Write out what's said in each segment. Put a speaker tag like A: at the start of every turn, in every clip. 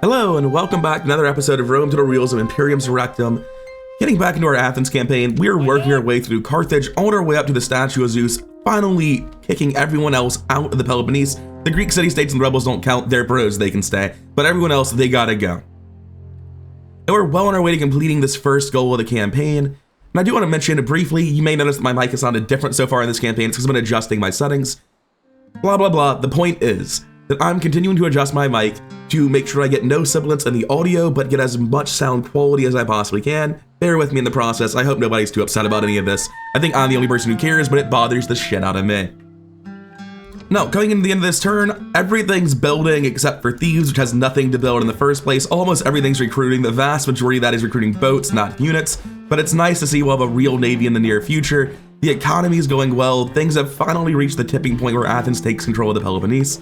A: Hello and welcome back to another episode of Rome Total Realism Imperium Surrectum. Getting back into our Athens campaign, we're working our way through Carthage on our way up to the statue of Zeus, finally kicking everyone else out of the Peloponnese. The Greek city-states and the rebels don't count, they're bros, they can stay, but everyone else, they gotta go. And we're well on our way to completing this first goal of the campaign. And I do want to mention briefly, you may notice that my mic has sounded different so far in this campaign. It's because I've been adjusting my settings. Blah, blah, blah. The point is that I'm continuing to adjust my mic to make sure I get no sibilance in the audio, but get as much sound quality as I possibly can. Bear with me in the process. I hope nobody's too upset about any of this. I think I'm the only person who cares, but it bothers the shit out of me. Now, coming into the end of this turn, everything's building except for Thieves, which has nothing to build in the first place. Almost everything's recruiting. The vast majority of that is recruiting boats, not units. But it's nice to see we'll have a real navy in the near future. The economy is going well. Things have finally reached the tipping point where Athens takes control of the Peloponnese.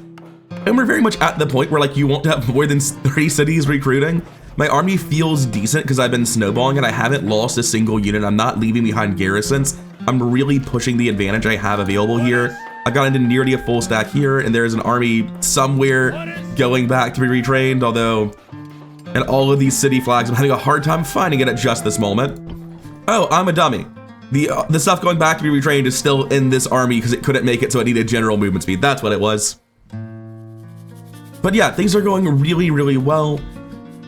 A: And we're very much at the point where, like, you won't have more than 3 cities recruiting. My army feels decent because I've been snowballing and I haven't lost a single unit. I'm not leaving behind garrisons. I'm really pushing the advantage I have available here. I got into nearly a full stack here, and there's an army somewhere going back to be retrained, although in all of these city flags, I'm having a hard time finding it at just this moment. Oh, I'm a dummy. The stuff going back to be retrained is still in this army because it couldn't make it, so it needed general movement speed. That's what it was. But yeah, things are going really, really well.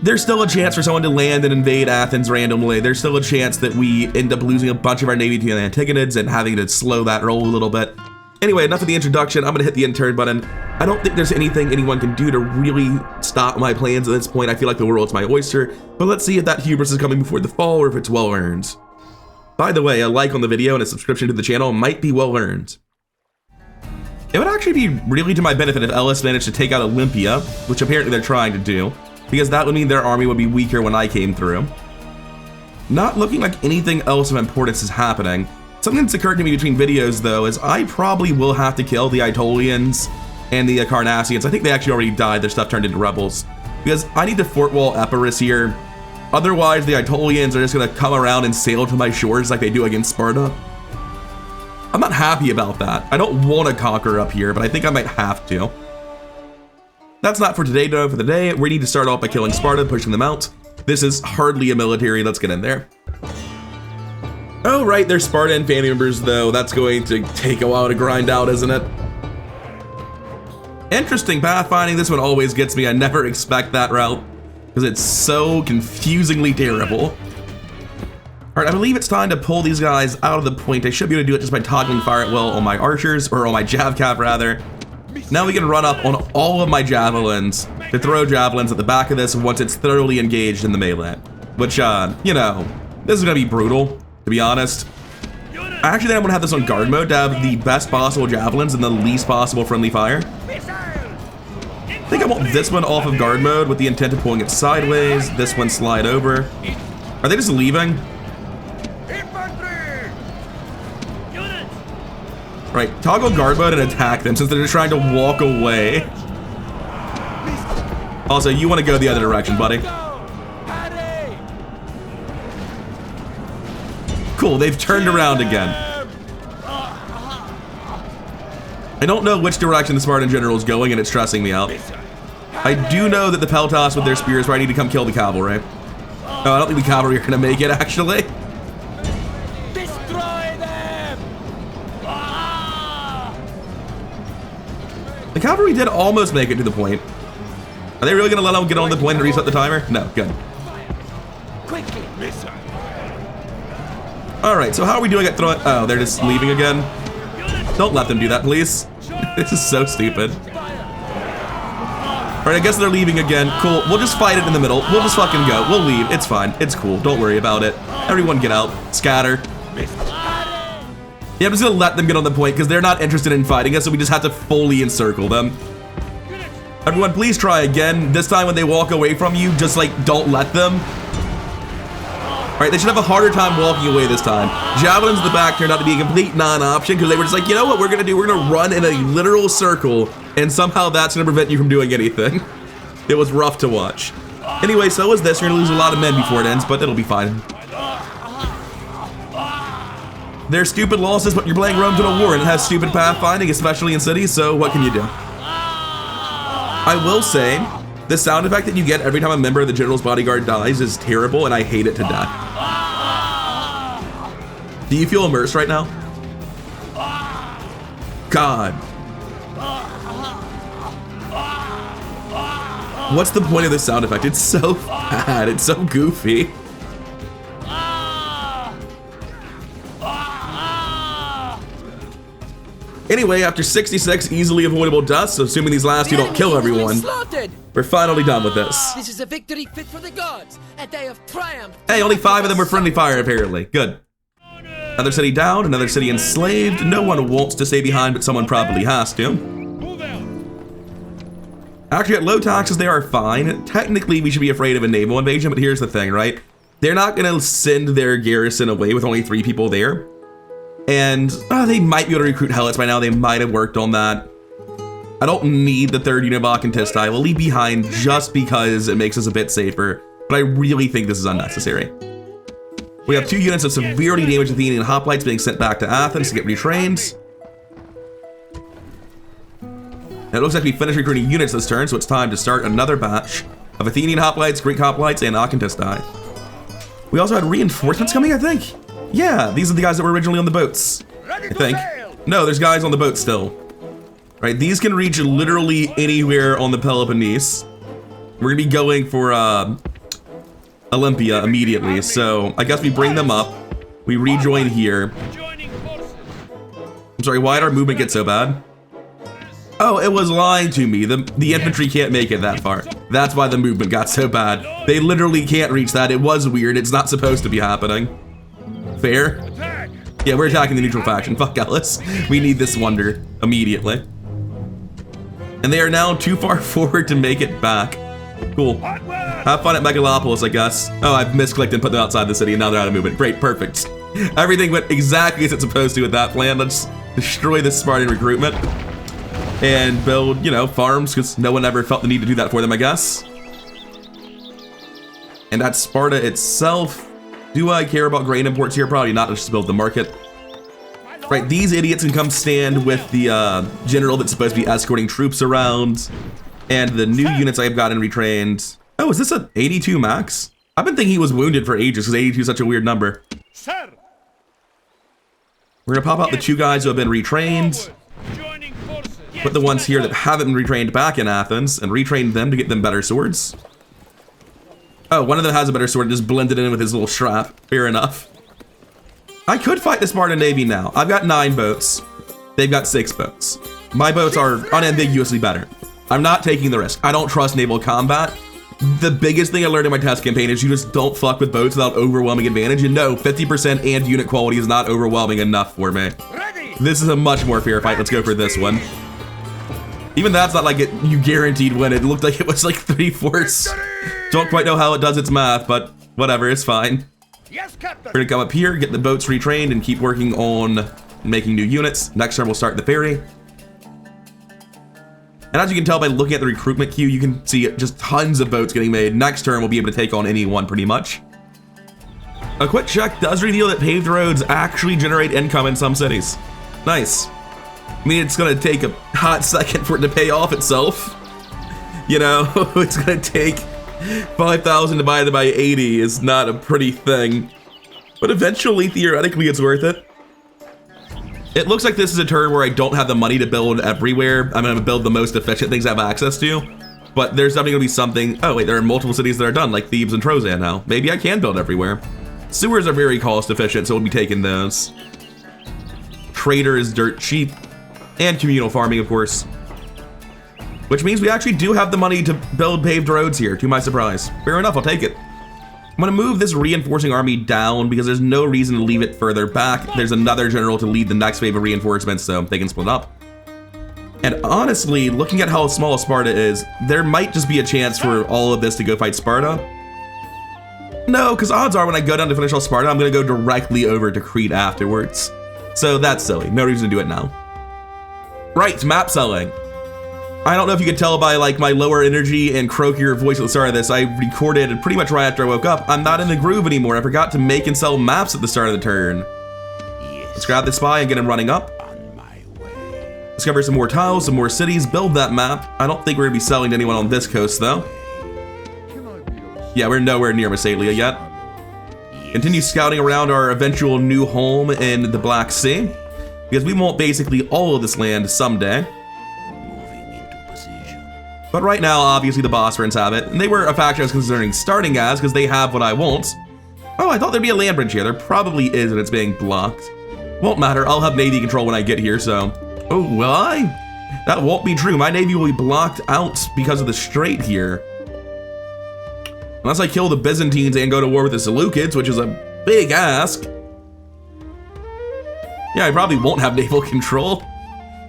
A: There's still a chance for someone to land and invade Athens randomly. There's still a chance that we end up losing a bunch of our navy to the Antigonids and having to slow that roll a little bit. Anyway, enough of the introduction. I'm gonna hit the end turn button. I don't think there's anything anyone can do to really stop my plans at this point. I feel like the world's my oyster, but let's see if that hubris is coming before the fall or if it's well earned. By the way, a like on the video and a subscription to the channel might be well earned. It would actually be really to my benefit if Elis managed to take out Olympia, which apparently they're trying to do, because that would mean their army would be weaker when I came through. Not looking like anything else of importance is happening. Something that's occurred to me between videos, though, is I probably will have to kill the Aetolians and the Carnassians. I think they actually already died. Their stuff turned into rebels. Because I need to fort wall Epirus here. Otherwise, the Aetolians are just going to come around and sail to my shores like they do against Sparta. I'm not happy about that. I don't want to conquer up here, but I think I might have to. That's not for today, though. For the day, we need to start off by killing Sparta, pushing them out. This is hardly a military. Let's get in there. Oh, right, they're Sparta and family members, though. That's going to take a while to grind out, isn't it? Interesting pathfinding. This one always gets me. I never expect that route because it's so confusingly terrible. All right, I believe it's time to pull these guys out of the point. I should be able to do it just by toggling fire at will on my archers, or on my jav cap, rather. Now we can run up on all of my javelins to throw javelins at the back of this once it's thoroughly engaged in the melee. Which, you know, this is going to be brutal. To be honest, I actually think I'm gonna have this on guard mode to have the best possible javelins and the least possible friendly fire. I think I want this one off of guard mode with the intent of pulling it sideways. This one slide over. Are they just leaving? Right, toggle guard mode and attack them since they're just trying to walk away. Also, you want to go the other direction, buddy. Cool, they've turned around again. I don't know which direction the Spartan general is going, and it's stressing me out. I do know that the Peltas with their spears probably need to come kill the cavalry. No, I don't think the cavalry are gonna make it, actually.
B: Destroy them!
A: The cavalry did almost make it to the point. Are they really gonna let them get on the point and reset the timer? No, good.
B: Quickly, missile.
A: All right, so how are we doing at throwing? Oh, they're just leaving again. Don't let them do that, please. This is so stupid. All right, I guess they're leaving again. Cool, we'll just fight it in the middle. We'll just fucking go. We'll leave, it's fine. It's cool, don't worry about it. Everyone get out, scatter. Yeah, I'm just gonna let them get on the point because they're not interested in fighting us, so we just have to fully encircle them. Everyone, please try again. This time when they walk away from you, just like, don't let them. All right, they should have a harder time walking away this time. Javelins in the back turned out to be a complete non-option because they were just like, you know what we're gonna do? We're gonna run in a literal circle, and somehow that's gonna prevent you from doing anything. It was rough to watch. Anyway, so is this. You're gonna lose a lot of men before it ends, but it'll be fine. They're stupid losses, but you're playing Rome Total War, and it has stupid pathfinding, especially in cities, so what can you do? I will say, The sound effect that you get every time a member of the general's bodyguard dies is terrible, and I hate it to death. Do you feel immersed right now? God. What's the point of this sound effect? It's so bad. It's so goofy. Anyway, after 66 easily avoidable deaths, assuming these last two don't kill everyone, we're finally done with this.
C: This is a victory fit for the gods, a day of triumph.
A: Hey, only 5 of them were friendly fire, apparently. Good. Another city down, another city enslaved. No one wants to stay behind, but someone probably has to. Actually, at low taxes, they are fine. Technically, we should be afraid of a naval invasion, but here's the thing, right? They're not going to send their garrison away with only 3 people there. And they might be able to recruit helots by now. They might have worked on that. I don't need the 3rd unit of Achaementai. We'll leave behind just because it makes us a bit safer. But I really think this is unnecessary. We have 2 units of severely damaged Athenian hoplites being sent back to Athens to get retrained. And it looks like we finished recruiting units this turn, so it's time to start another batch of Athenian hoplites, Greek hoplites, and Achaementai. We also had reinforcements coming, I think. Yeah, these are the guys that were originally on the boats, I think. No, there's guys on the boat still. Right, these can reach literally anywhere on the Peloponnese. We're gonna be going for Olympia immediately, so I guess we bring them up. We rejoin here. I'm sorry, why did our movement get so bad? Oh, it was lying to me. The infantry can't make it that far. That's why the movement got so bad. They literally can't reach that. It was weird. It's not supposed to be happening. Fair? Yeah, we're attacking the neutral faction. Fuck Elis. We need this wonder immediately. And they are now too far forward to make it back. Cool. Have fun at Megalopolis, I guess. Oh, I've misclicked and put them outside the city, and now they're out of movement. Great, perfect. Everything went exactly as it's supposed to with that plan. Let's destroy this Spartan recruitment and build, you know, farms, because no one ever felt the need to do that for them, I guess. And at Sparta itself, do I care about grain imports here? Probably not. Let's just build the market. Right, these idiots can come stand with the general that's supposed to be escorting troops around. And the new units I've gotten retrained. Oh, is this an 82 max? I've been thinking he was wounded for ages because 82 is such a weird number. We're gonna pop out the 2 guys who have been retrained. Put the ones here that haven't been retrained back in Athens and retrain them to get them better swords. Oh, one of them has a better sword and just blended in with his little strap. Fair enough. I could fight the Spartan Navy now. I've got 9 boats. They've got 6 boats. My boats are unambiguously better. I'm not taking the risk. I don't trust naval combat. The biggest thing I learned in my test campaign is you just don't fuck with boats without overwhelming advantage. And no, 50% and unit quality is not overwhelming enough for me. This is a much more fair fight. Let's go for this one. Even that's not like you guaranteed win. It looked like it was like 3/4. Don't quite know how it does its math, but whatever, it's fine.
B: Yes, Captain.
A: We're gonna come up here, get the boats retrained, and keep working on making new units. Next turn, we'll start the ferry. And as you can tell by looking at the recruitment queue, you can see just tons of boats getting made. Next turn, we'll be able to take on anyone pretty much. A quick check does reveal that paved roads actually generate income in some cities. Nice. I mean, it's gonna take a hot second for it to pay off itself. You know, it's gonna take 5,000 divided by 80 is not a pretty thing. But eventually, theoretically, it's worth it. It looks like this is a turn where I don't have the money to build everywhere. I'm gonna build the most efficient things I have access to. But there's definitely gonna be something. Oh wait, there are multiple cities that are done, like Thebes and Trosan now. Maybe I can build everywhere. Sewers are very cost efficient, so we'll be taking those. Trader is dirt cheap. And communal farming, of course. Which means we actually do have the money to build paved roads here, to my surprise. Fair enough, I'll take it. I'm gonna move this reinforcing army down because there's no reason to leave it further back. There's another general to lead the next wave of reinforcements, so they can split up. And honestly, looking at how small Sparta is, there might just be a chance for all of this to go fight Sparta. No, because odds are when I go down to finish off Sparta, I'm gonna go directly over to Crete afterwards. So that's silly, no reason to do it now. Right, map selling. I don't know if you could tell by like my lower energy and croakier voice at the start of this. I recorded pretty much right after I woke up. I'm not in the groove anymore. I forgot to make and sell maps at the start of the turn.
B: Yes.
A: Let's grab the spy and get him running up.
B: On my way.
A: Discover some more tiles, some more cities, build that map. I don't think we're gonna be selling to anyone on this coast though. Yeah, we're nowhere near Massalia yet. Continue scouting around our eventual new home in the Black Sea, because we want basically all of this land someday. But right now, obviously the Bosphorans have it, and they were a faction I was considering starting as, because they have what I want. Oh, I thought there'd be a land bridge here. There probably is, and it's being blocked. Won't matter, I'll have Navy control when I get here, so... Oh, will I? That won't be true. My Navy will be blocked out because of the strait here. Unless I kill the Byzantines and go to war with the Seleucids, which is a big ask. Yeah, I probably won't have naval control.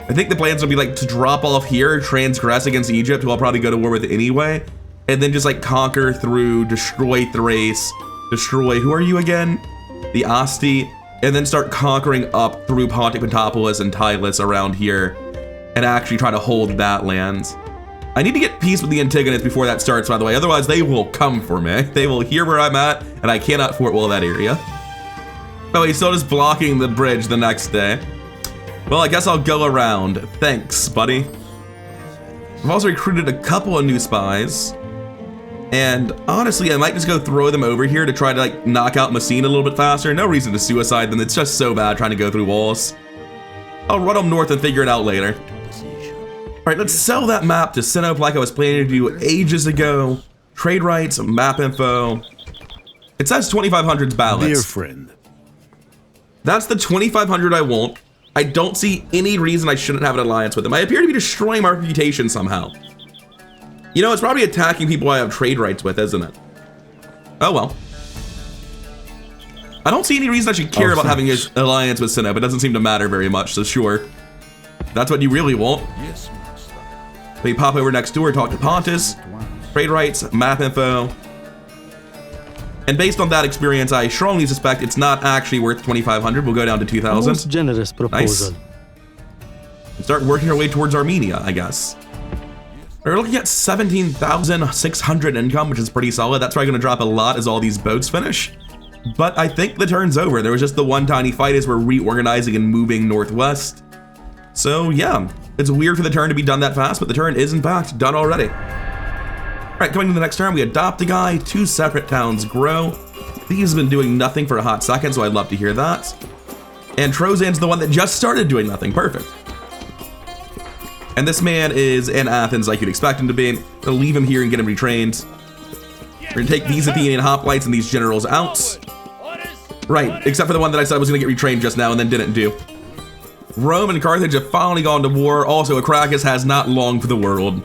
A: I think the plan's gonna be like to drop off here, transgress against Egypt, who I'll probably go to war with anyway, and then just like conquer through, destroy Thrace, destroy, who are you again? The Asti, and then start conquering up through Pontic Pentapolis and Tylis around here, and actually try to hold that land. I need to get peace with the Antigonids before that starts, by the way, otherwise they will come for me. They will hear where I'm at, and I cannot fort wall that area. Oh, he's still just blocking the bridge the next day. Well, I guess I'll go around. Thanks, buddy. I've also recruited a couple of new spies. And honestly, I might just go throw them over here to try to like knock out Messina a little bit faster. No reason to suicide them. It's just so bad trying to go through walls. I'll run them north and figure it out later. All right, let's sell that map to Sinope like I was planning to do ages ago. Trade rights, map info. It says 2500's balance.
D: Dear friend.
A: That's the 2500 I want. I don't see any reason I shouldn't have an alliance with them. I appear to be destroying my reputation somehow. You know, it's probably attacking people I have trade rights with, isn't it? Oh well. I don't see any reason I should care about having an alliance with Sinope. It doesn't seem to matter very much, so sure. That's what you really want.
D: Yes, master.
A: We pop over next door, talk to Pontus, trade rights, map info. And based on that experience, I strongly suspect it's not actually worth 2,500. We'll go down to 2,000.
E: Most generous proposal.
A: Nice. And start working our way towards Armenia, I guess. We're looking at 17,600 income, which is pretty solid. That's probably going to drop a lot as all these boats finish. But I think the turn's over. There was just the one tiny fight as we're reorganizing and moving northwest. So yeah, it's weird for the turn to be done that fast, but the turn is in fact done already. All right, coming to the next turn, we adopt a guy, 2 separate towns grow. These have been doing nothing for a hot second, so I'd love to hear that. And Trozan's the one that just started doing nothing, perfect. And this man is in Athens like you'd expect him to be. Gonna leave him here and get him retrained. We're gonna take these Athenian hoplites and these generals out. Right, except for the one that I said was gonna get retrained just now and then didn't do. Rome and Carthage have finally gone to war. Also, Acracus has not long for the world.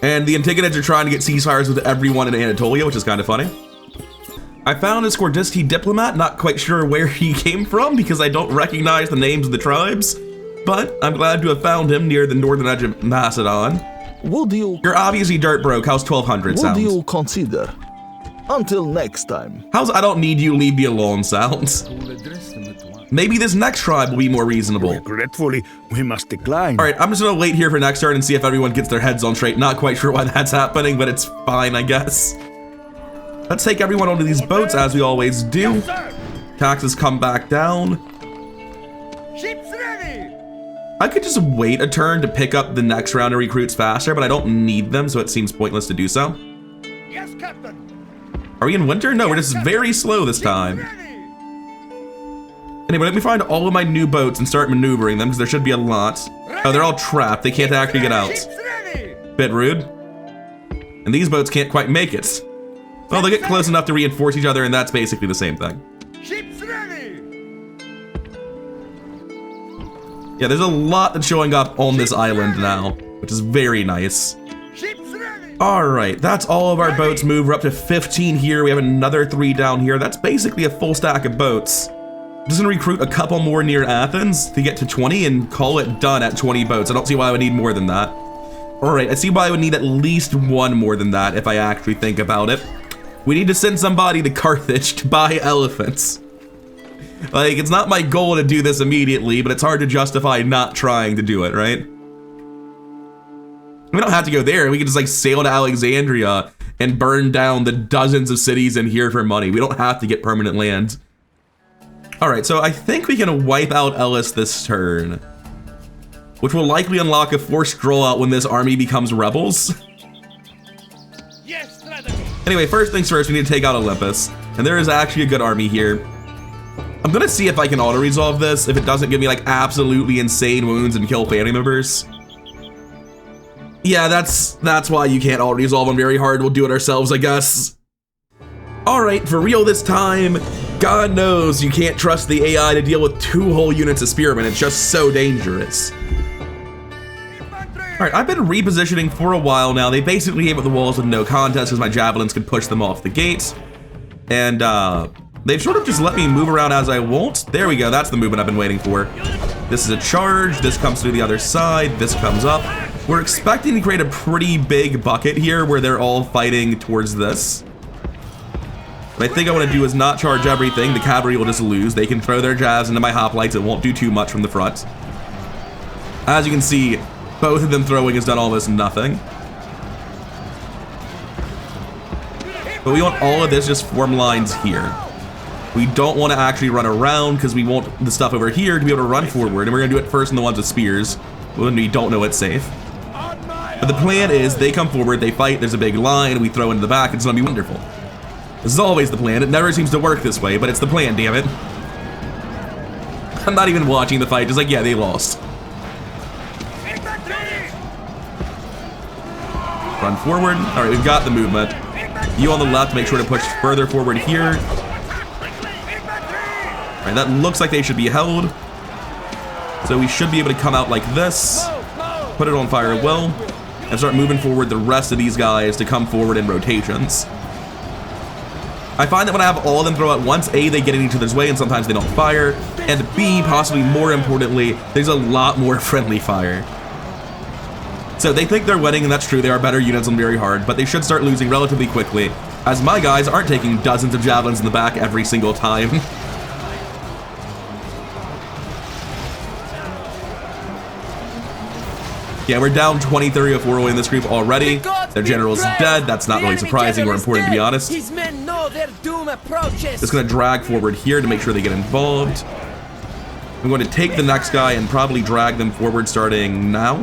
A: And the Antigonids are trying to get ceasefires with everyone in Anatolia, which is kind of funny. I found a Scordisti diplomat, not quite sure where he came from because I don't recognize the names of the tribes, but I'm glad to have found him near the northern edge of Macedon.
F: Would you
A: You're obviously dirt broke. How's 1,200 sound?
F: Would you consider? Until next time.
A: How's I don't need you, leave me alone sounds? Maybe this next tribe will be more reasonable.
D: Regretfully, we must decline.
A: All right, I'm just gonna wait here for next turn and see if everyone gets their heads on straight. Not quite sure why that's happening, but it's fine, I guess. Let's take everyone onto these boats as we always do. Taxes come back down.
B: Ships ready!
A: I could just wait a turn to pick up the next round of recruits faster, but I don't need them, so it seems pointless to do so.
B: Yes, Captain!
A: Are we in winter? No, we're just very slow this time. Anyway, let me find all of my new boats and start maneuvering them, because there should be a lot. Oh, they're all trapped. They can't actually get out. Bit rude. And these boats can't quite make it. Well, they get close enough to reinforce each other, and that's basically the same thing.
B: Ships ready!
A: Yeah, there's a lot that's showing up on this island now, which is very nice.
B: Ships ready!
A: All right, that's all of our boats moved. We're up to 15 here. We have another 3 down here. That's basically a full stack of boats. I'm just gonna recruit a couple more near Athens to get to 20 and call it done at 20 boats. I don't see why I would need more than that. All right, I see why I would need at least 1 more than that if I actually think about it. We need to send somebody to Carthage to buy elephants. Like, it's not my goal to do this immediately, but it's hard to justify not trying to do it, right? We don't have to go there. We can just like sail to Alexandria and burn down the dozens of cities in here for money. We don't have to get permanent land. All right, so I think we can wipe out Elis this turn. which will likely unlock a forced draw out when this army becomes rebels.
B: Yes, strategy.
A: Anyway, first things first, we need to take out Olympus, and there is actually a good army here. I'm gonna see if I can auto-resolve this, if it doesn't give me like absolutely insane wounds and kill family members. Yeah, that's why you can't auto-resolve on VeryHard. We'll do it ourselves, I guess. All right, for real this time. God knows you can't trust the AI to deal with 2 whole units of spearmen. It's just so dangerous. All right, I've been repositioning for a while now. They basically came up the walls with no contest because my javelins could push them off the gates. And they've sort of just let me move around as I want. There we go, that's the movement I've been waiting for. This is a charge, this comes through the other side, this comes up. We're expecting to create a pretty big bucket here where they're all fighting towards this. What I think I want to do is not charge everything. The cavalry will just lose. They can throw their jabs into my hoplites. It won't do too much from the front. As you can see, both of them throwing has done almost nothing. But we want all of this just form lines here. We don't want to actually run around because we want the stuff over here to be able to run forward. And we're going to do it first in the ones with spears when we don't know it's safe. But the plan is they come forward, they fight, there's a big line, we throw into the back. It's going to be wonderful. This is always the plan. It never seems to work this way, but it's the plan, damn it. I'm not even watching the fight, just like, yeah, they lost. Run forward. All right, we've got the movement. You on the left, make sure to push further forward here. All right, that looks like they should be held. So we should be able to come out like this, put it on fire at will, and start moving forward the rest of these guys to come forward in rotations. I find that when I have all of them throw at once, A, they get in each other's way and sometimes they don't fire, and B, possibly more importantly, there's a lot more friendly fire. So they think they're winning, and that's true, they are better units on VeryHard, but they should start losing relatively quickly, as my guys aren't taking dozens of javelins in the back every single time. Yeah, we're down 20, 30, or 4 in this group already. Their general's dead. That's not really surprising or important, to be honest.
C: His men know their doom approaches.
A: Just gonna drag forward here to make sure they get involved. I'm going to take the next guy and probably drag them forward starting now.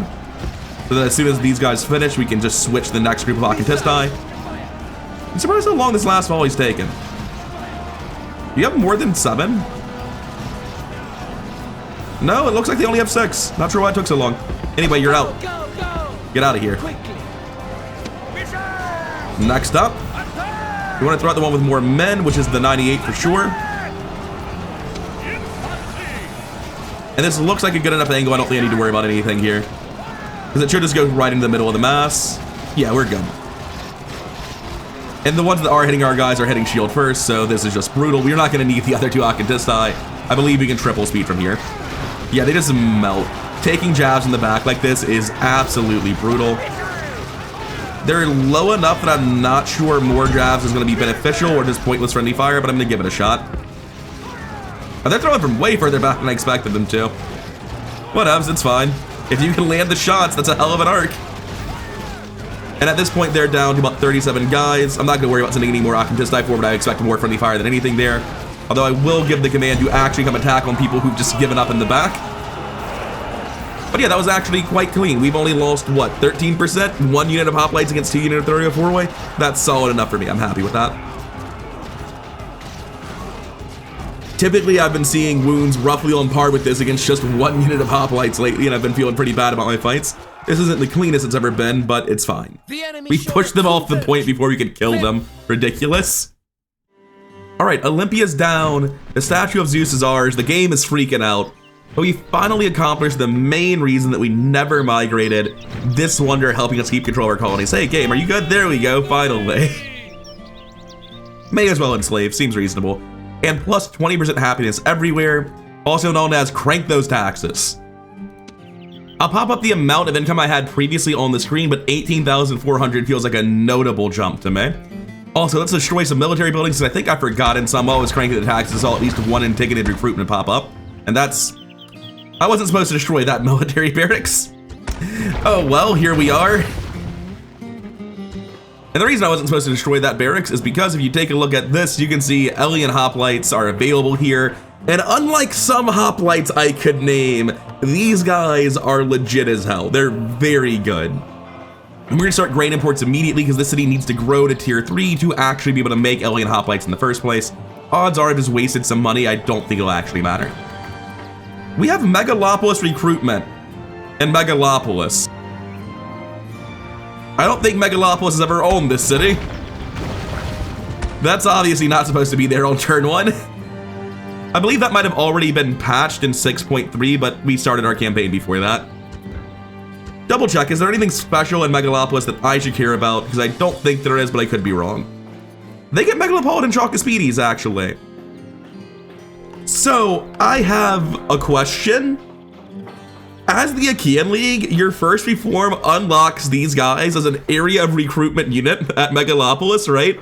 A: So that as soon as these guys finish, we can just switch to the next group of Akatisti. I'm surprised how long this last volley's taken. Do you have more than 7? No, it looks like they only have 6. Not sure why it took so long. Anyway, you're out. Get out of here. Next up, we want to throw out the one with more men, which is the 98 for sure. And this looks like a good enough angle. I don't think I need to worry about anything here, because it should just go right into the middle of the mass. Yeah, we're good. And the ones that are hitting our guys are hitting shield first, so this is just brutal. We're not going to need the other 2 Akatisti. I believe we can triple speed from here. Yeah, they just melt. Taking jabs in the back like this is absolutely brutal. They're low enough that I'm not sure more jabs is going to be beneficial or just pointless friendly fire, but I'm going to give it a shot. Oh, they're throwing from way further back than I expected them to. Whatevs, it's fine. If you can land the shots, that's a hell of an arc. And at this point, they're down to about 37 guys. I'm not going to worry about sending any more Akatisti forward. I expect more friendly fire than anything there. Although I will give the command to actually come attack on people who've just given up in the back. But yeah, that was actually quite clean. We've only lost, what, 13%? 1 unit of hoplites against 2 units of 30 or 4-way? That's solid enough for me. I'm happy with that. Typically, I've been seeing wounds roughly on par with this against just 1 unit of hoplites lately, and I've been feeling pretty bad about my fights. This isn't the cleanest it's ever been, but it's fine. We pushed them off the point before we could kill them. Ridiculous. All right, Olympia's down. The statue of Zeus is ours. The game is freaking out. But we finally accomplished the main reason that we never migrated. This wonder helping us keep control of our colonies. Hey, game, are you good? There we go, finally. May as well enslave, seems reasonable. And plus 20% happiness everywhere, also known as crank those taxes. I'll pop up the amount of income I had previously on the screen, but 18,400 feels like a notable jump to me. Also, let's destroy some military buildings, because I think I've forgotten some. While I was cranking the taxes, saw at least 1 antiquated recruitment pop up. And that's... I wasn't supposed to destroy that military barracks. Oh well, here we are. And the reason I wasn't supposed to destroy that barracks is because if you take a look at this, you can see alien hoplites are available here. And unlike some hoplites I could name, these guys are legit as hell. They're very good. And we're gonna start grain imports immediately because this city needs to grow to tier 3 to actually be able to make alien hoplites in the first place. Odds are I've just wasted some money. I don't think it'll actually matter. We have Megalopolis Recruitment and Megalopolis. I don't think Megalopolis has ever owned this city. That's obviously not supposed to be there on turn 1. I believe that might have already been patched in 6.3, but we started our campaign before that. Double check, is there anything special in Megalopolis that I should care about? Because I don't think there is, but I could be wrong. They get Megalopolitan Chalcospedies, actually. So, I have a question. As the Achaean League, your first reform unlocks these guys as an area of recruitment unit at Megalopolis, right?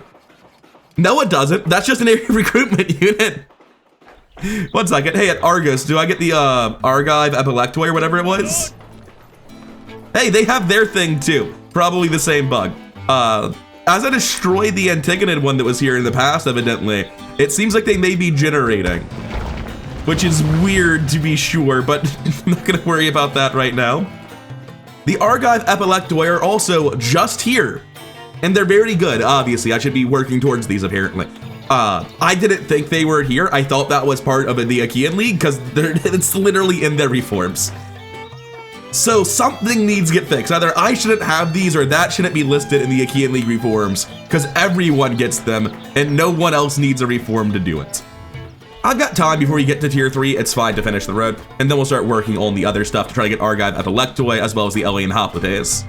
A: No, it doesn't. That's just an area of recruitment unit. 1 second. Hey, at Argus, do I get the Argive Epilectoi or whatever it was? Hey, they have their thing too. Probably the same bug. As I destroyed the Antigonid one that was here in the past, evidently, it seems like they may be generating. Which is weird to be sure, but I'm not gonna worry about that right now. The Argive Epilectoi are also just here. And they're very good, obviously. I should be working towards these, apparently. I didn't think they were here. I thought that was part of the Achaean League, because it's literally in their reforms. So something needs to get fixed. Either I shouldn't have these, or that shouldn't be listed in the Achaean League reforms, because everyone gets them, and no one else needs a reform to do it. I've got time before we get to tier 3, it's fine to finish the road, and then we'll start working on the other stuff to try to get Argive Epilectoi, as well as the alien hoplites.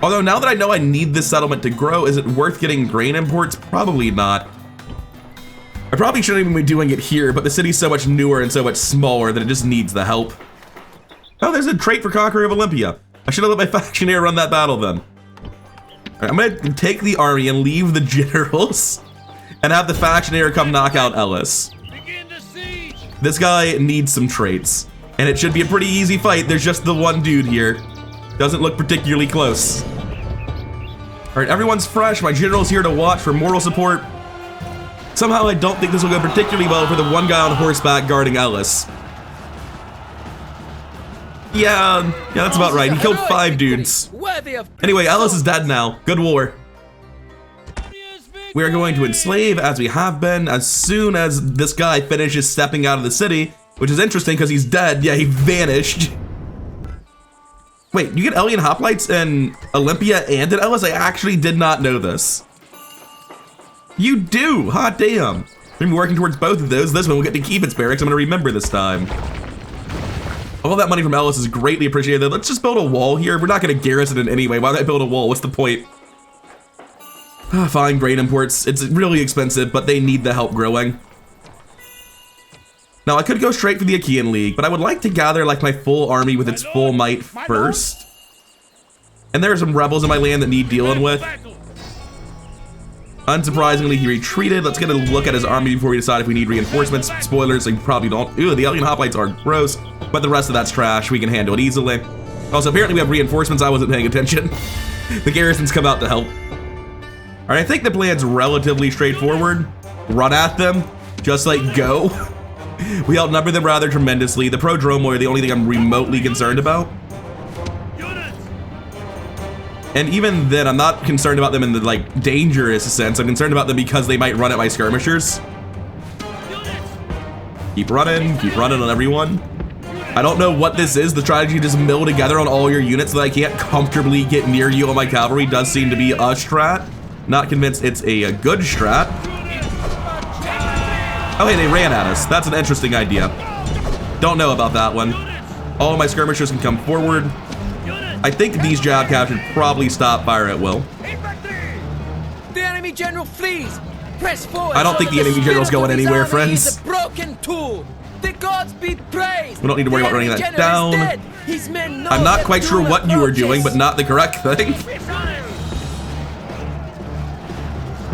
A: Although now that I know I need this settlement to grow, is it worth getting grain imports? Probably not. I probably shouldn't even be doing it here, but the city's so much newer and so much smaller that it just needs the help. Oh, there's a trait for Conqueror of Olympia. I should have let my factionaire run that battle then. All right, I'm gonna take the army and leave the generals and have the factionaire come knock out Elis. This guy needs some traits, and it should be a pretty easy fight. There's just the one dude here. Doesn't look particularly close. All right, everyone's fresh. My general's here to watch for moral support. Somehow I don't think this will go particularly well for the one guy on horseback guarding Elis. Yeah, that's about right. He killed 5 dudes. Anyway, Elis is dead now. Good war. We are going to enslave, as we have been, as soon as this guy finishes stepping out of the city, which is interesting because he's dead. Yeah, he vanished. Wait, you get alien hoplites in Olympia and in Elis? I actually did not know this. You do, hot damn. We're gonna be working towards both of those. This one will get to keep its barracks. I'm gonna remember this time. All that money from Elis is greatly appreciated. Let's just build a wall here. We're not gonna garrison it anyway. Why would I build a wall? What's the point? Fine, grain imports. It's really expensive, but they need the help growing. Now, I could go straight for the Achaean League, but I would like to gather like my full army with its full might first. And there are some rebels in my land that need dealing with. Unsurprisingly, he retreated. Let's get a look at his army before we decide if we need reinforcements. Spoilers, like probably don't. Ooh, the alien hoplites are gross, but the rest of that's trash. We can handle it easily. Also, apparently we have reinforcements. I wasn't paying attention. The garrisons come out to help. All right, I think the plan's relatively straightforward. Run at them, just like go. We outnumber them rather tremendously. The prodromo are the only thing I'm remotely concerned about. And even then, I'm not concerned about them in the like dangerous sense. I'm concerned about them because they might run at my skirmishers. Keep running on everyone. I don't know what this is. The strategy to just mill together on all your units so that I can't comfortably get near you on my cavalry does seem to be a strat. Not convinced it's a good strat. Oh, hey, they ran at us. That's an interesting idea. Don't know about that one. All of my skirmishers can come forward. I think these jab caps should probably stop fire at will.
C: The enemy general flees. Press forward.
A: I don't think the enemy general's going anywhere, friends.
C: Is a broken tool. The gods be praised.
A: We don't need to worry about running that down. I'm not quite sure what you are doing, but not the correct thing.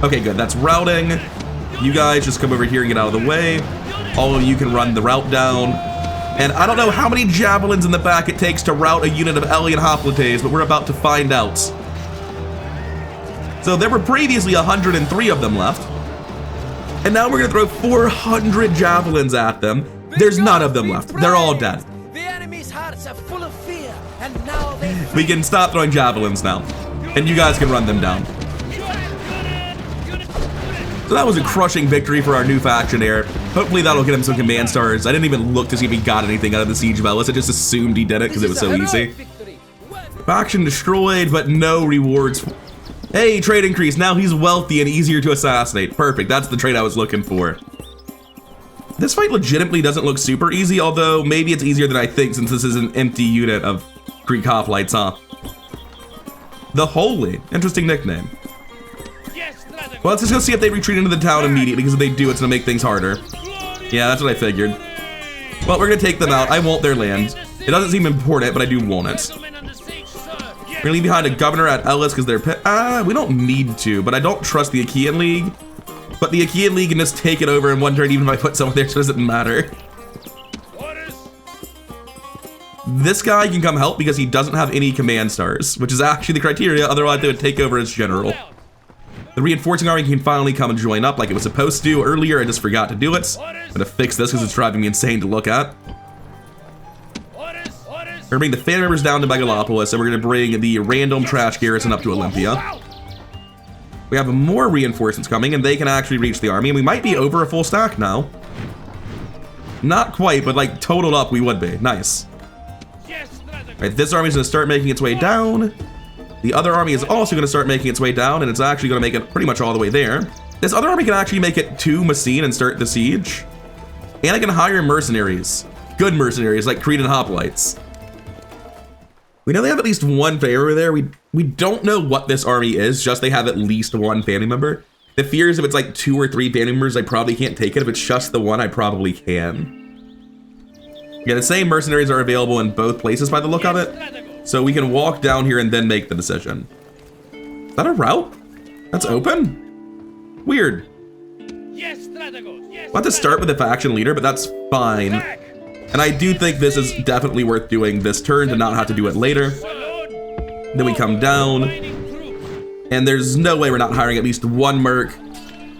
A: Okay, good. That's routing. You guys just come over here and get out of the way. All of you can run the route down. And I don't know how many javelins in the back it takes to route a unit of alien hoplites, but we're about to find out. So there were previously 103 of them left. And now we're gonna throw 400 javelins at them. There's none of them left. They're all dead.
C: The enemy's hearts are full of fear, and now they
A: We can stop throwing javelins now. And you guys can run them down. So that was a crushing victory for our new faction here. Hopefully that'll get him some command stars. I didn't even look to see if he got anything out of the Siege of Elis. I just assumed he did it because it was so easy. Faction destroyed, but no rewards. Hey, trade increase. Now he's wealthy and easier to assassinate. Perfect. That's the trait I was looking for. This fight legitimately doesn't look super easy, although maybe it's easier than I think since this is an empty unit of Greek hoplites, huh? The Holy. Interesting nickname. Well, let's just go see if they retreat into the town immediately, because if they do, it's gonna make things harder. Yeah, that's what I figured. Well, we're gonna take them out. I want their land. It doesn't seem important, but I do want it. We're gonna leave behind a governor at Elis because they're we don't need to, but I don't trust the Achaean League. But the Achaean League can just take it over in one turn, even if I put someone there, so it doesn't matter. This guy can come help because he doesn't have any command stars, which is actually the criteria, otherwise they would take over as general. The reinforcing army can finally come and join up like it was supposed to earlier. I just forgot to do it. I'm gonna fix this because it's driving me insane to look at. We're gonna bring the fan members down to Megalopolis, and we're gonna bring the random trash garrison up to Olympia. We have more reinforcements coming, and they can actually reach the army, and we might be over a full stack now. Not quite, but like totaled up, we would be. Nice. All right, this army's gonna start making its way down. The other army is also gonna start making its way down, and it's actually gonna make it pretty much all the way there. This other army can actually make it to Messene and start the siege. And I can hire mercenaries. Good mercenaries, like Cretan hoplites. We know they have at least one favor there. We don't know what this army is, just they have at least one family member. The fear is if it's like 2 or 3 family members, I probably can't take it. If it's just the one, I probably can. Yeah, the same mercenaries are available in both places by the look of it. So we can walk down here and then make the decision. Is that a route? That's open? Weird. I'll have to start with the faction leader, but that's fine. And I do think this is definitely worth doing this turn to not have to do it later. Then we come down. And there's no way we're not hiring at least one merc.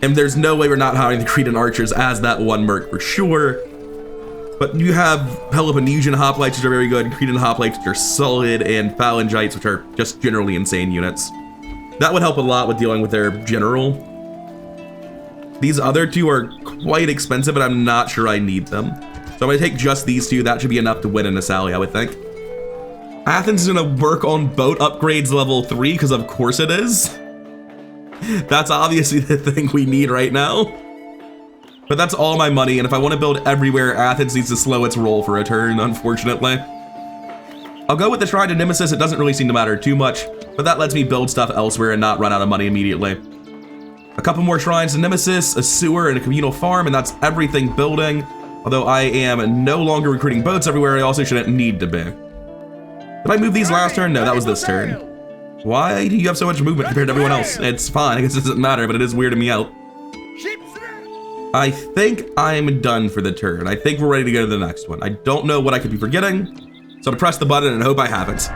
A: And there's no way we're not hiring the Cretan archers as that one merc for sure. But you have Peloponnesian hoplites, which are very good, Cretan hoplites, which are solid, and phalangites, which are just generally insane units. That would help a lot with dealing with their general. These other two are quite expensive, and I'm not sure I need them. So I'm gonna take just these two. That should be enough to win in this alley, I would think. Athens is gonna work on boat upgrades level 3, because of course it is. That's obviously the thing we need right now. But that's all my money, and if I want to build everywhere, Athens needs to slow its roll for a turn, unfortunately. I'll go with the Shrine to Nemesis. It doesn't really seem to matter too much, but that lets me build stuff elsewhere and not run out of money immediately. A couple more Shrines to Nemesis, a sewer, and a communal farm, and that's everything building. Although I am no longer recruiting boats everywhere, I also shouldn't need to be. Did I move these last turn? No, that was this turn. Why do you have so much movement compared to everyone else? It's fine, I guess it doesn't matter, but it is weirding me out. I think I'm done for the turn. I think we're ready to go to the next one. I don't know what I could be forgetting, so I'm gonna press the button and hope I haven't.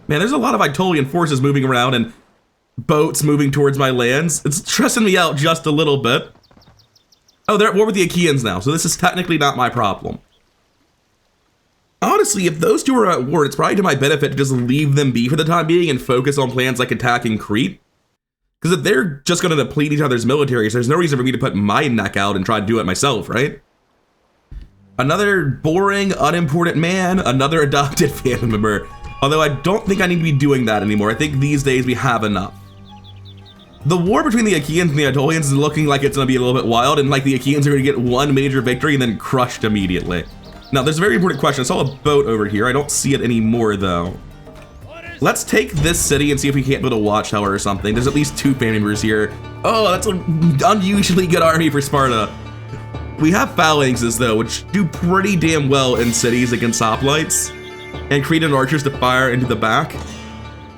A: Man, there's a lot of Aetolian forces moving around and boats moving towards my lands. It's stressing me out just a little bit. Oh, they're at war with the Achaeans now, so this is technically not my problem. Honestly, if those two are at war, it's probably to my benefit to just leave them be for the time being and focus on plans like attacking Crete. Because if they're just going to deplete each other's militaries, there's no reason for me to put my neck out and try to do it myself, right? Another boring, unimportant man, another adopted family member. Although I don't think I need to be doing that anymore. I think these days we have enough. The war between the Achaeans and the Aetolians is looking like it's going to be a little bit wild, and like the Achaeans are going to get one major victory and then crushed immediately. Now, there's a very important question. I saw a boat over here. I don't see it anymore, though. Let's take this city and see if we can't build a watchtower or something. There's at least 2 family members here. Oh, that's an unusually good army for Sparta. We have phalanxes, though, which do pretty damn well in cities against hoplites. And Cretan archers to fire into the back.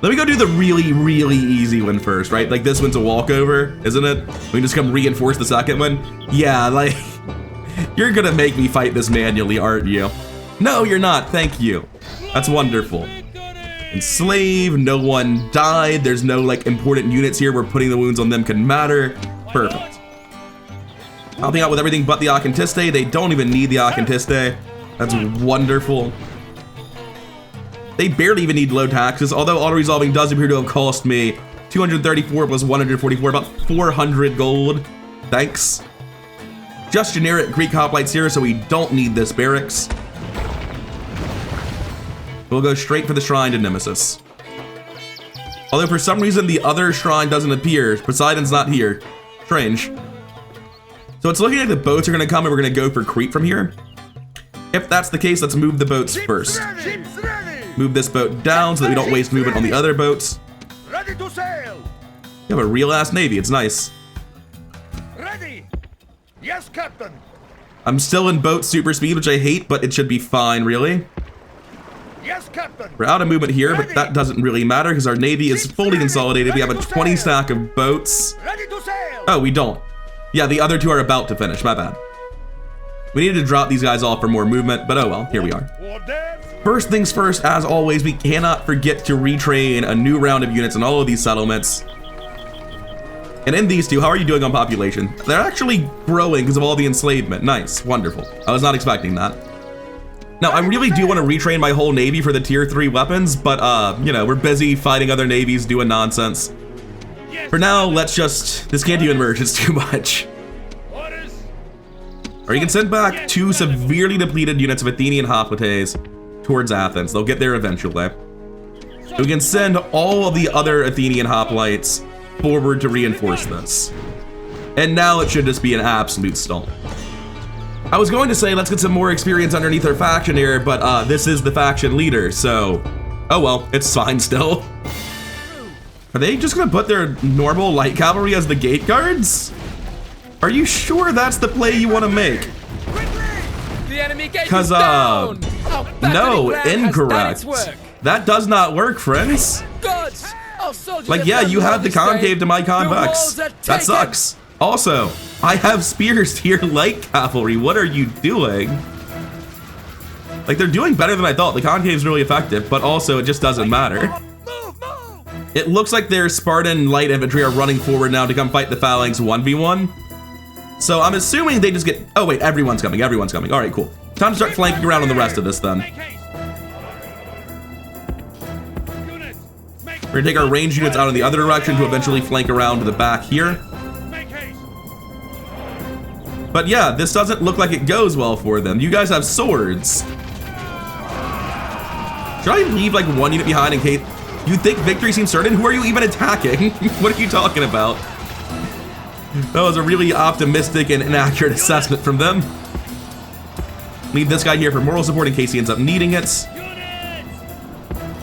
A: Let me go do the really, really easy one first, right? Like, this one's a walkover, isn't it? We can just come reinforce the second one. Yeah, like, you're gonna make me fight this manually, aren't you? No, you're not. Thank you. That's wonderful. Enslave, no one died. There's no like important units here where putting the wounds on them can matter. Perfect. Helping out with everything but the Acantiste. They don't even need the Acantiste. That's wonderful. They barely even need low taxes, although auto-resolving does appear to have cost me 234 plus 144, about 400 gold. Thanks. Just generic Greek hoplites here, so we don't need this barracks. We'll go straight for the shrine to Nemesis. Although for some reason the other shrine doesn't appear. Poseidon's not here. Strange. So it's looking like the boats are gonna come and we're gonna go for creep from here. If that's the case, let's move the boats first.
B: Ships ready.
A: Move this boat down so that we don't waste movement on the other boats.
B: Ready to sail.
A: You have a real ass navy, it's nice.
B: Ready. Yes, Captain.
A: I'm still in boat super speed, which I hate, but it should be fine, really.
B: Yes, Captain.
A: We're out of movement here, but that doesn't really matter because our navy is fully consolidated. We have a 20 stack of boats.
B: Ready to sail.
A: Oh, we don't. Yeah, the other two are about to finish, my bad. We needed to drop these guys off for more movement, but oh well, here we are. First things first, as always, we cannot forget to retrain a new round of units in all of these settlements. And in these two, how are you doing on population? They're actually growing because of all the enslavement. Nice, wonderful. I was not expecting that. Now, I really do want to retrain my whole navy for the tier 3 weapons, but you know, we're busy fighting other navies, doing nonsense. For now, let's just, this can't even merge, it's too much. Or you can send back 2 severely depleted units of Athenian hoplites towards Athens. They'll get there eventually. We can send all of the other Athenian hoplites forward to reinforce this. And now it should just be an absolute stall. I was going to say let's get some more experience underneath our faction here, but this is the faction leader, so oh well, it's fine still. Are they just gonna put their normal light cavalry as the gate guards? Are you sure that's the play you want to make?
C: The enemy gate
A: Because,
C: is down.
A: no, incorrect. That does not work, friends.
C: Gods, our soldiers
A: Like,
C: have
A: yeah,
C: done
A: you
C: well
A: have the
C: this day.
A: concave to my
C: The
A: convex.
C: walls are
A: That
C: taken.
A: sucks. Also, I have spears to your light cavalry. What are you doing? Like, they're doing better than I thought. The concave's really effective, but also it just doesn't matter.
B: Move, move.
A: It looks like their Spartan light infantry are running forward now to come fight the phalanx 1v1. So I'm assuming they just get, oh wait, everyone's coming. All right, cool. Time to start flanking around on the rest of this then. We're gonna take our ranged units out in the other direction to eventually flank around to the back here. But yeah, this doesn't look like it goes well for them. You guys have swords. Should I leave like 1 unit behind in case you think victory seems certain? Who are you even attacking? What are you talking about? That was a really optimistic and inaccurate assessment from them. Leave this guy here for moral support in case he ends up needing it.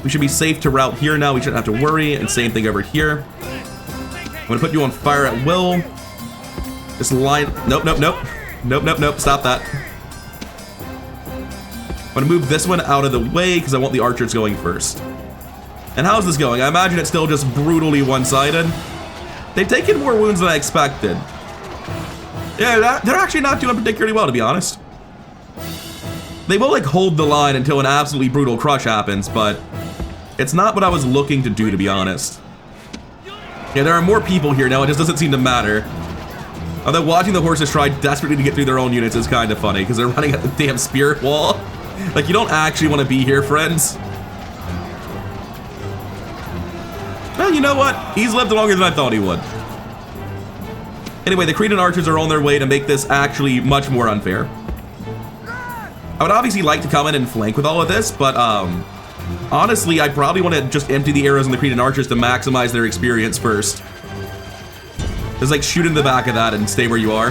A: We should be safe to route here now. We shouldn't have to worry. And same thing over here. I'm gonna put you on fire at will. Just line, nope. Stop that. I'm gonna move this one out of the way because I want the archers going first. And how's this going? I imagine it's still just brutally one-sided. They've taken more wounds than I expected. Yeah, they're actually not doing particularly well, to be honest. They will like hold the line until an absolutely brutal crush happens, but it's not what I was looking to do, to be honest. Yeah, there are more people here now, it just doesn't seem to matter. Although watching the horses try desperately to get through their own units is kind of funny, because they're running at the damn spirit wall. Like, you don't actually want to be here, friends. Well, you know what? He's lived longer than I thought he would. Anyway, the Cretan archers are on their way to make this actually much more unfair. I would obviously like to come in and flank with all of this, but honestly, I probably want to just empty the arrows on the Cretan archers to maximize their experience first. Just like shoot in the back of that and stay where you are.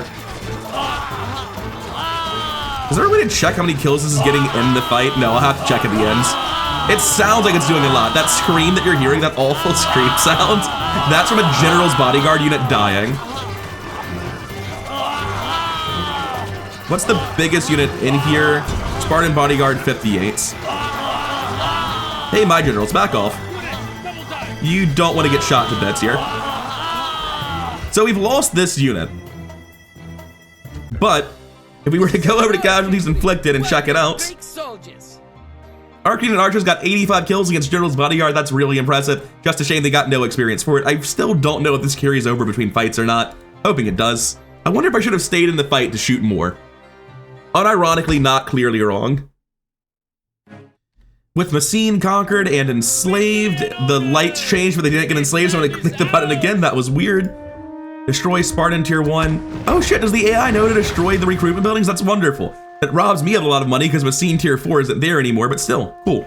A: Is there a way to check how many kills this is getting in the fight? No, I'll have to check at the ends. It sounds like it's doing a lot. That scream that you're hearing, that awful scream sound, that's from a general's bodyguard unit dying. What's the biggest unit in here? Spartan bodyguard 58s. Hey, my generals, back off. You don't want to get shot to bits here. So we've lost this unit. But if we were to go over to casualties inflicted and check it out, our Cretan archers got 85 kills against General's bodyguard. That's really impressive. Just a shame they got no experience for it. I still don't know if this carries over between fights or not. Hoping it does. I wonder if I should have stayed in the fight to shoot more. Unironically, not clearly wrong. With Messene conquered and enslaved, the lights changed, but they didn't get enslaved, so I'm gonna click the button again. That was weird. Destroy Spartan Tier 1. Oh shit, does the AI know to destroy the recruitment buildings? That's wonderful. It robs me of a lot of money because Messene Tier 4 isn't there anymore, but still, cool.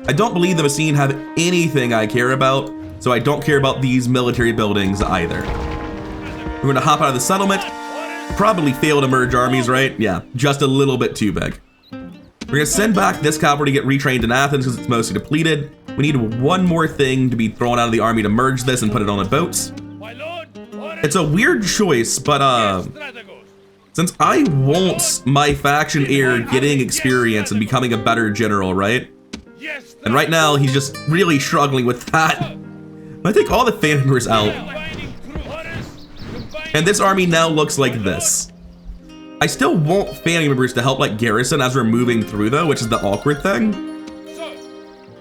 A: I don't believe the Messene have anything I care about, so I don't care about these military buildings either. We're gonna hop out of the settlement. Probably fail to merge armies, right? Yeah, just a little bit too big. We're gonna send back this cavalry to get retrained in Athens because it's mostly depleted. We need one more thing to be thrown out of the army to merge this and put it on the boats. It's a weird choice, but since I want my faction heir getting experience and becoming a better general, right? And right now he's just really struggling with that. I take all the fan members out. And this army now looks like this. I still want family members to help like garrison as we're moving through though, which is the awkward thing.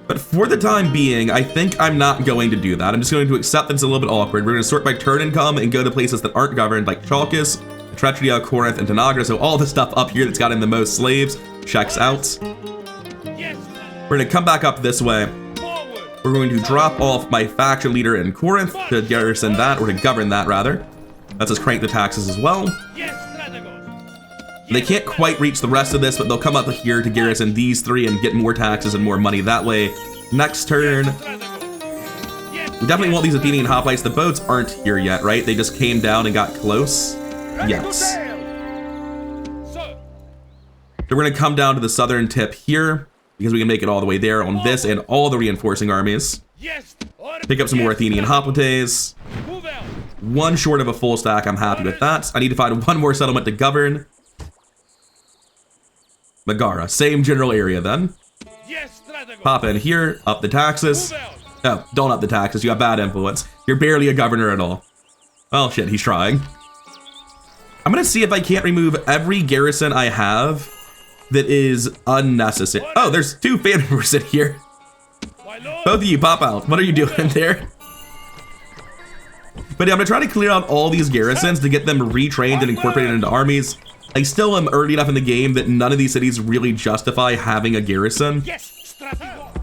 A: But for the time being, I think I'm not going to do that. I'm just going to accept that it's a little bit awkward. We're going to sort by turn income and go to places that aren't governed like Chalkis, Etretria, Corinth, and Tanagra. So all the stuff up here that's gotten the most slaves checks out. We're going to come back up this way. We're going to drop off my faction leader in Corinth to garrison that, or to govern that rather. Let's just crank the taxes as well. They can't quite reach the rest of this, but they'll come up here to garrison these three and get more taxes and more money that way. Next turn. We definitely want these Athenian hoplites. The boats aren't here yet, right? They just came down and got close. Yes. So we're gonna come down to the southern tip here because we can make it all the way there on this and all the reinforcing armies. Pick up some more Athenian hoplites. One short of a full stack, I'm happy with that. I need to find one more settlement to govern. Megara, same general area then. Pop in here, up the taxes. Oh, don't up the taxes, you have bad influence. You're barely a governor at all. Well, shit, he's trying. I'm gonna see if I can't remove every garrison I have that is unnecessary. Oh, there's two fan members in here. Both of you, pop out. What are you doing there? But yeah, I'm gonna try to clear out all these garrisons to get them retrained and incorporated into armies. I still am early enough in the game that none of these cities really justify having a garrison.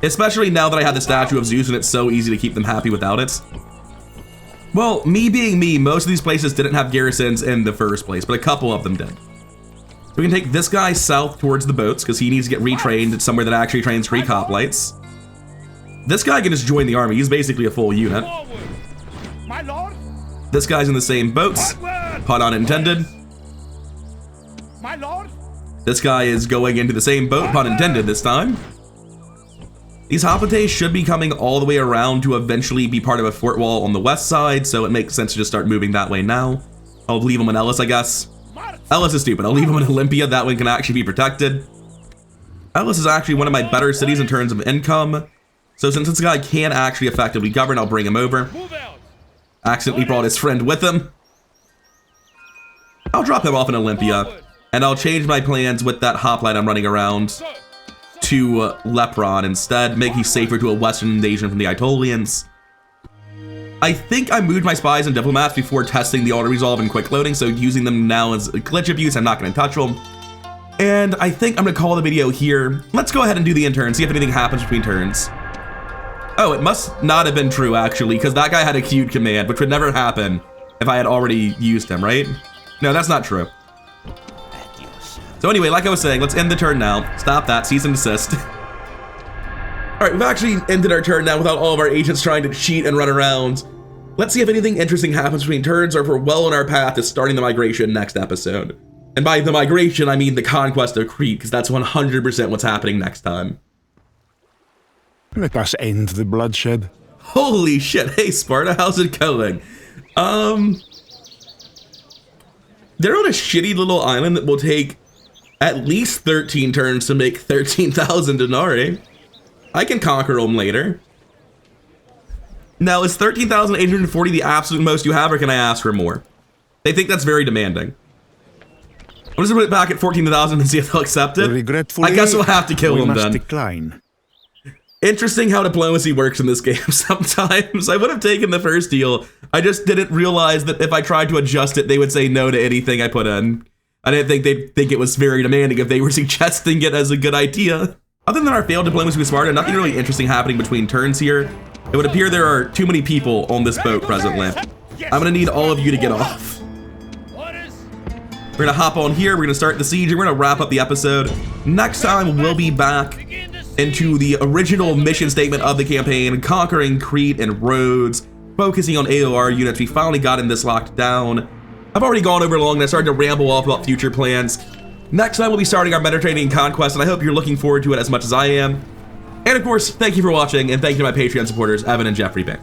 A: Especially now that I have the statue of Zeus and it's so easy to keep them happy without it. Well, me being me, most of these places didn't have garrisons in the first place, but a couple of them did. So we can take this guy south towards the boats because he needs to get retrained somewhere that actually trains Greek hoplites. This guy can just join the army. He's basically a full unit. This guy's in the same boats. Pun unintended. This guy is going into the same boat, pun intended this time. These hoplites should be coming all the way around to eventually be part of a fort wall on the west side, so it makes sense to just start moving that way now. I'll leave them in Elis, I guess. Elis is stupid. I'll leave them in Olympia. That one can actually be protected. Elis is actually one of my better cities in terms of income. So since this guy can actually effectively govern, I'll bring him over. Accidentally brought his friend with him. I'll drop him off in Olympia. And I'll change my plans with that hoplite I'm running around to Lepron instead, making safer to a western invasion from the Aetolians. I think I moved my spies and diplomats before testing the auto-resolve and quick loading, so using them now as glitch abuse, I'm not going to touch them. And I think I'm going to call the video here. Let's go ahead and do the intern, see if anything happens between turns. Oh, it must not have been true, actually, because that guy had a queued command, which would never happen if I had already used him, right? No, that's not true. So anyway, like I was saying, let's end the turn now. Stop that, cease and desist. Alright, we've actually ended our turn now without all of our agents trying to cheat and run around. Let's see if anything interesting happens between turns or if we're well on our path to starting the migration next episode. And by the migration, I mean the conquest of Crete, because that's 100% what's happening next time.
D: Let us end the bloodshed.
A: Holy shit, hey Sparta, how's it going? They're on a shitty little island that will take at least 13 turns to make 13,000 denarii. I can conquer them later. Now, is 13,840 the absolute most you have, or can I ask for more? They think that's very demanding. I'm just gonna put it back at 14,000 and see if they'll accept it.
D: Regretfully,
A: I guess we'll have to kill them
D: we must
A: then.
D: decline.
A: Interesting how diplomacy works in this game sometimes. I would have taken the first deal. I just didn't realize that if I tried to adjust it, they would say no to anything I put in. I didn't think they'd think it was very demanding if they were suggesting it as a good idea. Other than our failed diplomacy with Sparta, nothing really interesting happening between turns here. It would appear there are too many people on this boat presently. I'm gonna need all of you to get off. We're gonna hop on here, we're gonna start the siege, and we're gonna wrap up the episode. Next time, we'll be back into the original mission statement of the campaign, conquering Crete and Rhodes, focusing on AOR units. We finally gotten this locked down. I've already gone over long and I started to ramble off about future plans. Next time, we'll be starting our Mediterranean conquest, and I hope you're looking forward to it as much as I am. And of course, thank you for watching, and thank you to my Patreon supporters, Evan and Jeffrey Bank.